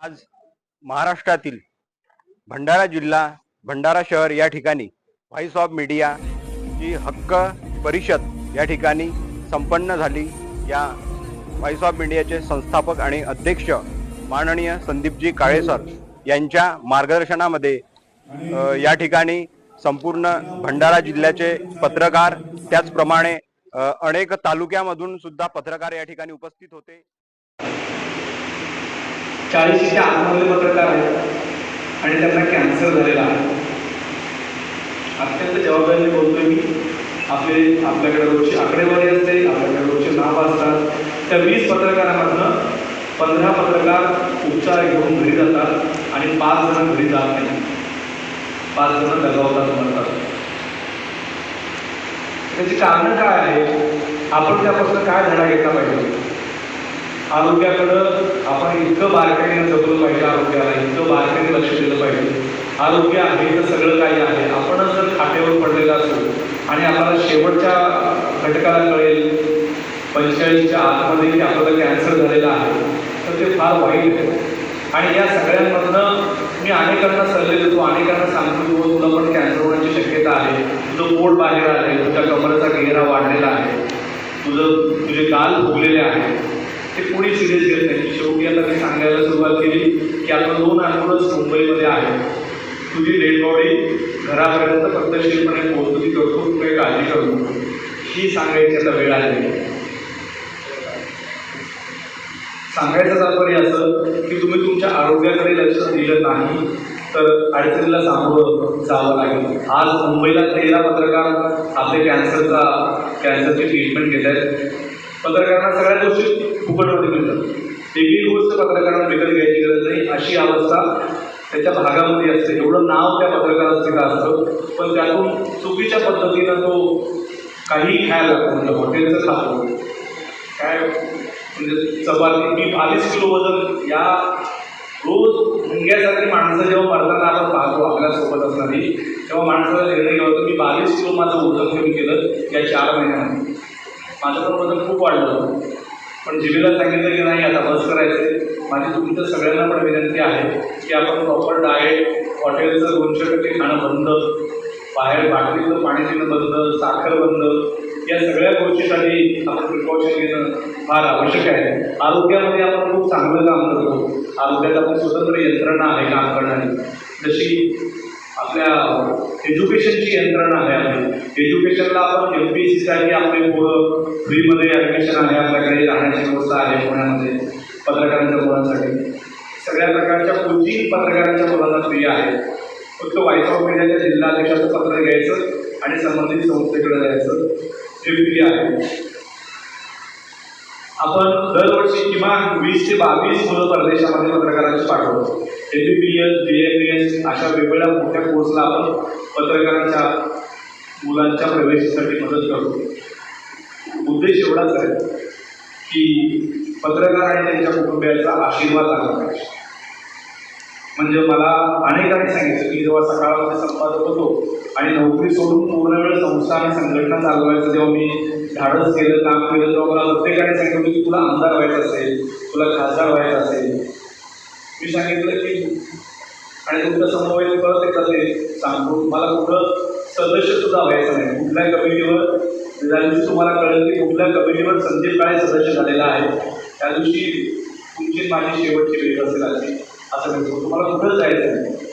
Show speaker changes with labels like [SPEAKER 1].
[SPEAKER 1] आज महाराष्ट्रातील भंडारा जिल्हा, भंडारा शहर या ठिकाणी व्हॉइस ऑफ मीडिया ची हक्क परिषद या ठिकाणी संपन्न झाली। या व्हॉइस ऑफ मीडियाचे संस्थापक आणि अध्यक्ष माननीय संदीपजी काळे सर यांच्या मार्गदर्शनामध्ये या ठिकाणी संपूर्ण भंडारा जिल्ह्याचे पत्रकार, त्याचप्रमाणे अनेक तालुक्यामधून सुद्धा पत्रकार या ठिकाणी उपस्थित होते।
[SPEAKER 2] 40च्या आतमध्ये पत्रकार आहेत आणि त्यांना कॅन्सर झालेला आहे। अत्यंत जबाबदारीने बोलतोय मी। आपल्याकडे रोजची आकडेवारी असते, आपल्याकडे रोजचे नाव असतात। त्या 20 पत्रकारांमधनं 15 पत्रकार उपचार घेऊन घरी जातात आणि 5 जण घरी जात नाही। 5 जण दगावतात, म्हणतात। त्याची कारण काय आहे? आपण त्यापासून काय धडा घेतला पाहिजे? आरोग्याकडं आपण इतकं बारकाईने जपलं पाहिजे, आरोग्याला इतकं बारकाईने लक्ष दिलं पाहिजे। आरोग्य आहे तर सगळं काही आहे। आपणच जर खाटेवर पडलेला असतो आणि आपल्याला शेवटच्या घटकाला कळेल 45च्या आतमध्ये की आपल्याला कॅन्सर झालेला आहे, तर ते फार वाईट आहे। आणि या सगळ्यांमधनं मी अनेकांना सल्ले देतो, अनेकांना सांगतो तुला पण कॅन्सर होण्याची शक्यता आहे, तुझं पोट बाहेर आहे, तुझ्या कमरेचा घेरा वाढलेला आहे, तुझे गाल फुगलेले आहेत, ते कोणी सिरियस घेत नाही। शेवटी आता मी सांगायला सुरुवात केली की आपण 2 ॲम्ब्युलन्स मुंबईमध्ये आहे, तुझी डेड बॉडी घरापर्यंत पद्धतशीरपणे पोहोचती करतो, तू काही काळजी करू नको, ही सांगायची आता वेळ आली। सांगायचं तात्पर्य असं की तुम्ही तुमच्या आरोग्याकडे लक्ष दिलं नाही तर अडचणीला सामोरं जावं लागेल। आज मुंबईला 13 पत्रकार आपले कॅन्सरची ट्रीटमेंट घेत आहेत। पत्रकारांना सगळ्या गोष्टी फुकटमध्ये मिळतात। एकही गोष्ट पत्रकारांना विकत घ्यायची गरज नाही, अशी अवस्था त्याच्या भागामध्ये असते। एवढं नाव त्या पत्रकाराचं का असतं, पण त्यातून चुकीच्या पद्धतीनं तो काही खायला लागतो, म्हणजे हॉटेलचं खातो, काय म्हणजे चपाती। मी 22 किलो वजन, या रोज मुंग्यासारखी माणसं जेव्हा मरताना आपण पाहतो आपल्यासोबत असणारी, तेव्हा माणसाला निर्णय घ्यावा मी 22 किलो माझं वजन कमी केलं या 4 महिन्यामध्ये। माझं पण वजन खूप वाढलं, पण जिभेला सांगितलं की नाही आता बस करायचं। माझी तुमच्या सगळ्यांना पण विनंती आहे की आपण प्रॉपर डाएट, हॉटेलचं 200% खाणं बंद, बाहेर बाटलीचं पाणी पिणं बंद, साखर बंद, या सगळ्या गोष्टीसाठी आपण प्रिकॉशन घेणं फार आवश्यक आहे। आरोग्यामध्ये आपण खूप चांगलं काम करतो, आरोग्यात आपण स्वतंत्र यंत्रणा आहे काम करणारी, जशी आपल्या एज्युकेशनची यंत्रणा आहे। आपली एज्युकेशनला आपण MPSCसाठी आपले मुलं फ्रीमध्ये ॲडमिशन आहे, आपल्याकडे राहण्याची व्यवस्था आहे पुण्यामध्ये पत्रकारांच्या मुलांसाठी। सगळ्या प्रकारच्या कोचिंग पत्रकारांच्या मुलांना फ्री आहे। फक्त व्हॉइस ऑफ मीडियाच्या जिल्हाध्यक्षाचं पत्र घ्यायचं आणि संबंधित संस्थेकडे जायचं, हे फ्री आहे। आपण दरवर्षी किमान 20 ते 22 मुलं परदेशामध्ये पत्रकारांची पाठवतो। MBBS, BAMS अशा वेगवेगळ्या मोठ्या कोर्सला आपण पत्रकारांच्या मुलांच्या प्रवेशासाठी मदत करतो। उद्देश एवढाच आहे की पत्रकार आणि त्यांच्या कुटुंबियांचा आशीर्वाद लागला पाहिजे। म्हणजे मला अनेकांनी सांगितलं की जेव्हा सकाळमध्ये संपादक होतो आणि नोकरी सोडून पूर्ण वेळ संस्था आणि संघटना चालवायचं, जेव्हा मी धाडस केलं, काम केलं, तेव्हा मला प्रत्येकाने सांगितलं की तुला आमदार व्हायचं असेल, तुला खासदार व्हायचं असेल। मी सांगितलं की आणि तुमच्या समोर परत एकदा ते सांगतो, मला कुठं सदस्यसुद्धा व्हायचं नाही कुठल्या कमिटीवर। ज्या दिवशी तुम्हाला कळेल की कुठल्या कमिटीवर संदीप काळे सदस्य झालेला आहे, त्या दिवशी तुमची माझी शेवटची भेट असेल अशी, असं म्हणतो। तुम्हाला कुठं जायचं नाही,